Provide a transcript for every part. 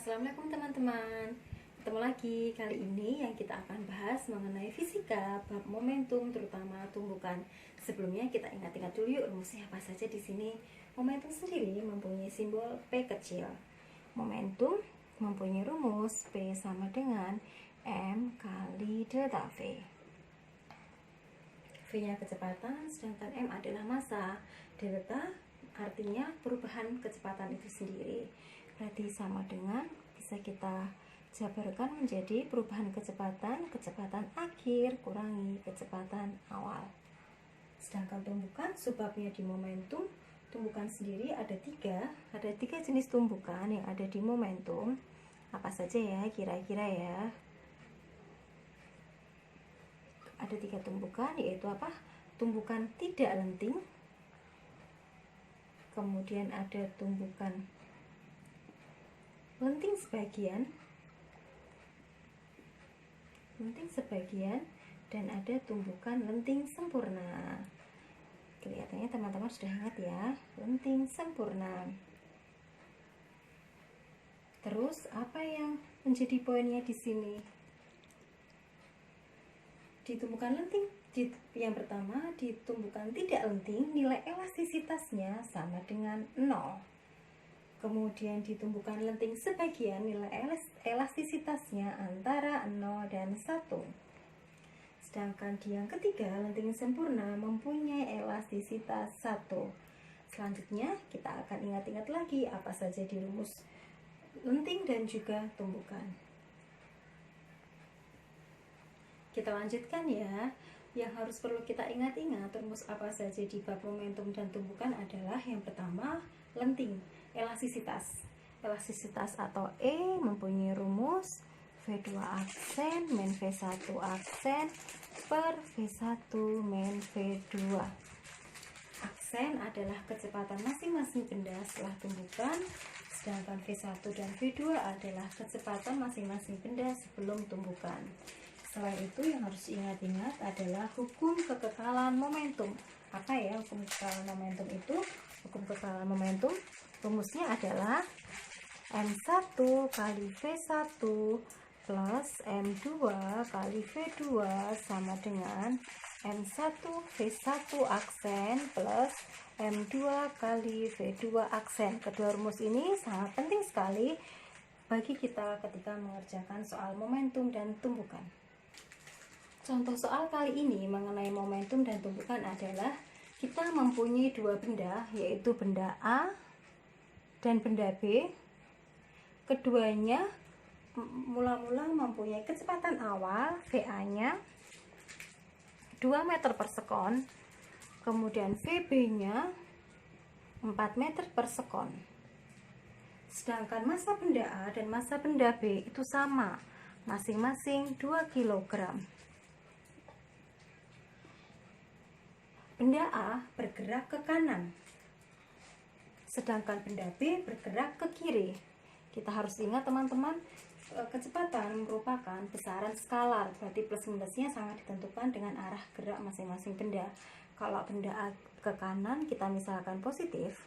Assalamualaikum teman-teman. Ketemu lagi. Kali ini yang kita akan bahas mengenai fisika bab momentum, terutama tumbukan. Sebelumnya kita ingat-ingat dulu yuk rumusnya apa saja di sini. Momentum sendiri mempunyai simbol P kecil. Momentum mempunyai rumus P sama dengan M kali delta V. V-nya kecepatan, sedangkan M adalah massa. Delta artinya perubahan kecepatan itu sendiri. Berarti sama dengan, bisa kita jabarkan menjadi perubahan kecepatan akhir kurangi kecepatan awal. Sedangkan tumbukan sebabnya di momentum. Tumbukan sendiri ada tiga jenis tumbukan yang ada di momentum. Apa saja ya kira-kira ya? Ada 3 tumbukan, yaitu apa? Tumbukan tidak lenting, kemudian ada tumbukan lenting sebagian, dan ada tumbukan lenting sempurna. Kelihatannya teman-teman sudah ingat ya, lenting sempurna. Terus apa yang menjadi poinnya di sini? Di tumbukan lenting, yang pertama, di tumbukan tidak lenting nilai elastisitasnya sama dengan 0. Kemudian di tumbukan lenting sebagian nilai elastisitasnya antara 0 dan 1. Sedangkan di yang ketiga, lenting sempurna mempunyai elastisitas 1. Selanjutnya kita akan ingat-ingat lagi apa saja di rumus lenting dan juga tumbukan. Kita lanjutkan ya. Yang harus perlu kita ingat-ingat rumus apa saja di bab momentum dan tumbukan adalah yang pertama, lenting, elastisitas. Elastisitas atau E mempunyai rumus V2 aksen min V1 aksen per V1 min V2. Aksen adalah kecepatan masing-masing benda setelah tumbukan, sedangkan V1 dan V2 adalah kecepatan masing-masing benda sebelum tumbukan. Selain itu yang harus diingat-ingat adalah hukum kekekalan momentum. Apa ya hukum kekekalan momentum itu? Hukum kekekalan momentum rumusnya adalah M1 kali V1 plus M2 kali V2 sama dengan M1 V1 aksen plus M2 kali V2 aksen. Kedua rumus ini sangat penting sekali bagi kita ketika mengerjakan soal momentum dan tumbukan. Contoh soal kali ini mengenai momentum dan tumbukan adalah kita mempunyai 2 benda, yaitu benda A dan benda B. Keduanya mula-mula mempunyai kecepatan awal VA-nya 2 meter per sekon, kemudian VB-nya 4 meter per sekon. Sedangkan massa benda A dan massa benda B itu sama, masing-masing 2 kg. Benda A bergerak ke kanan, sedangkan benda B bergerak ke kiri. Kita harus ingat teman-teman, kecepatan merupakan besaran skalar, berarti plus minusnya sangat ditentukan dengan arah gerak masing-masing benda. Kalau benda A ke kanan kita misalkan positif,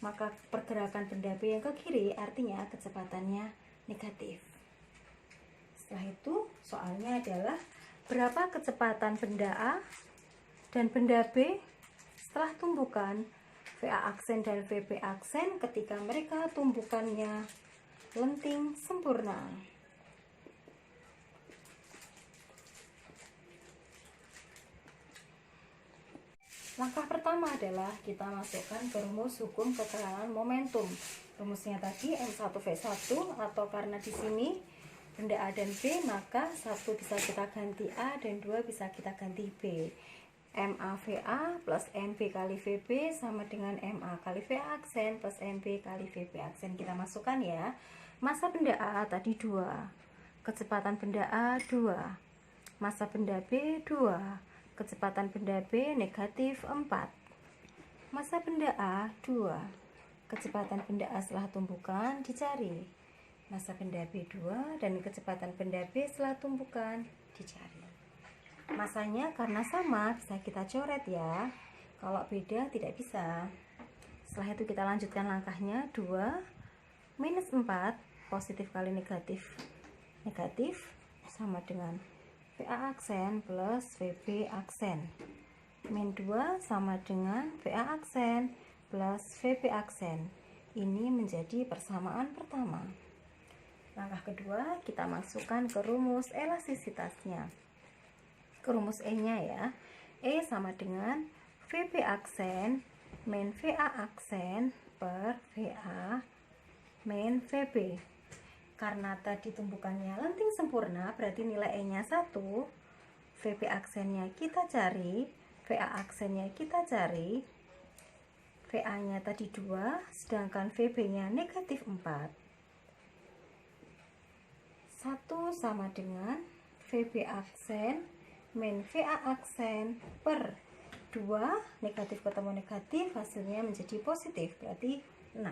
maka pergerakan benda B yang ke kiri artinya kecepatannya negatif. Setelah itu soalnya adalah berapa kecepatan benda A dan benda B setelah tumbukan VA aksen dan VB aksen ketika mereka tumbukannya lenting sempurna. Langkah pertama adalah kita masukkan ke rumus hukum kekekalan momentum. Rumusnya tadi M1 V1, atau karena di sini benda A dan B, maka 1 bisa kita ganti A dan 2 bisa kita ganti B. MA VA plus MB kali VB sama dengan MA kali VA aksen plus MB kali VB aksen. Kita masukkan ya. Massa benda A tadi 2, kecepatan benda A 2, massa benda B 2, kecepatan benda B negatif 4. Massa benda A 2, kecepatan benda A setelah tumbukan dicari. Massa benda B 2 dan kecepatan benda B setelah tumbukan dicari. Masanya karena sama bisa kita coret ya, kalau beda tidak bisa. Setelah itu kita lanjutkan langkahnya, 2 minus 4 positif kali negatif sama dengan VA aksen plus VB aksen. Min 2 sama dengan VA aksen plus VB aksen. Ini menjadi persamaan pertama. Langkah kedua, kita masukkan ke rumus elastisitasnya. Ke rumus E-nya ya. E sama dengan VB aksen min VA aksen per VA min VB. Karena tadi tumbukannya lenting sempurna, berarti nilai E-nya 1. VB aksennya kita cari, VA aksennya kita cari. VA-nya tadi 2, sedangkan VB-nya negatif 4. 1 sama dengan VB aksen min VA aksen per 2, negatif ketemu negatif, hasilnya menjadi positif, berarti 6.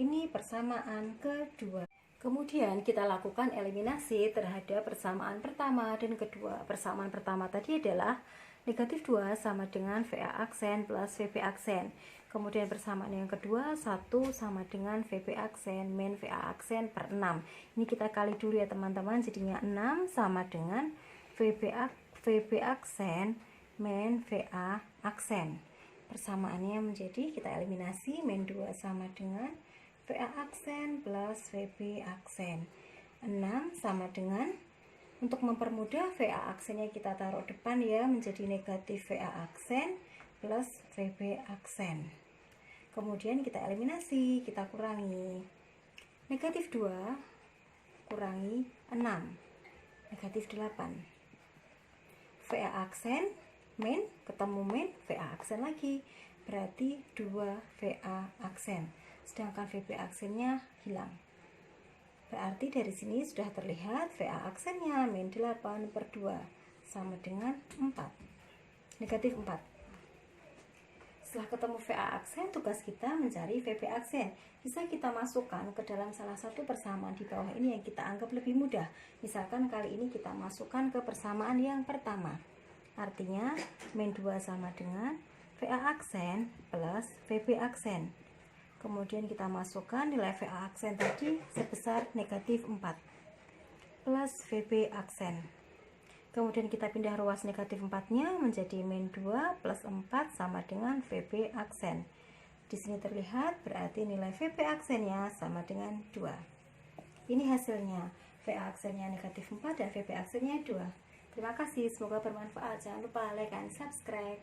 Ini persamaan kedua. Kemudian kita lakukan eliminasi terhadap persamaan pertama dan kedua. Persamaan pertama tadi adalah negatif 2 sama dengan VA aksen plus VB aksen. Kemudian persamaan yang kedua, 1 sama dengan VB aksen min VA aksen per 6. Ini kita kali dulu ya teman-teman, jadinya 6 sama dengan VB aksen min VA aksen. Persamaannya menjadi, kita eliminasi, min 2 sama dengan VA aksen plus VB aksen. 6 sama dengan, untuk mempermudah VA aksennya kita taruh depan ya, menjadi negatif VA aksen plus VB aksen. Kemudian kita eliminasi, kita kurangi. Negatif 2 kurangi 6, negatif 8. VA aksen min ketemu min VA aksen lagi, berarti 2 VA aksen. Sedangkan VB aksennya hilang. Berarti dari sini sudah terlihat VA aksennya min 8 per 2 sama dengan 4, negatif 4. Setelah ketemu VA aksen, tugas kita mencari VB aksen. Bisa kita masukkan ke dalam salah satu persamaan di bawah ini yang kita anggap lebih mudah. Misalkan kali ini kita masukkan ke persamaan yang pertama. Artinya min 2 sama dengan VA aksen plus VB aksen. Kemudian kita masukkan nilai VA aksen tadi sebesar negatif 4 plus VB aksen. Kemudian kita pindah ruas negatif 4-nya menjadi min 2 plus 4 sama dengan VB aksen. Di sini terlihat berarti nilai VB aksennya sama dengan 2. Ini hasilnya. VA aksennya negatif 4 dan VB aksennya 2. Terima kasih, semoga bermanfaat. Jangan lupa like dan subscribe.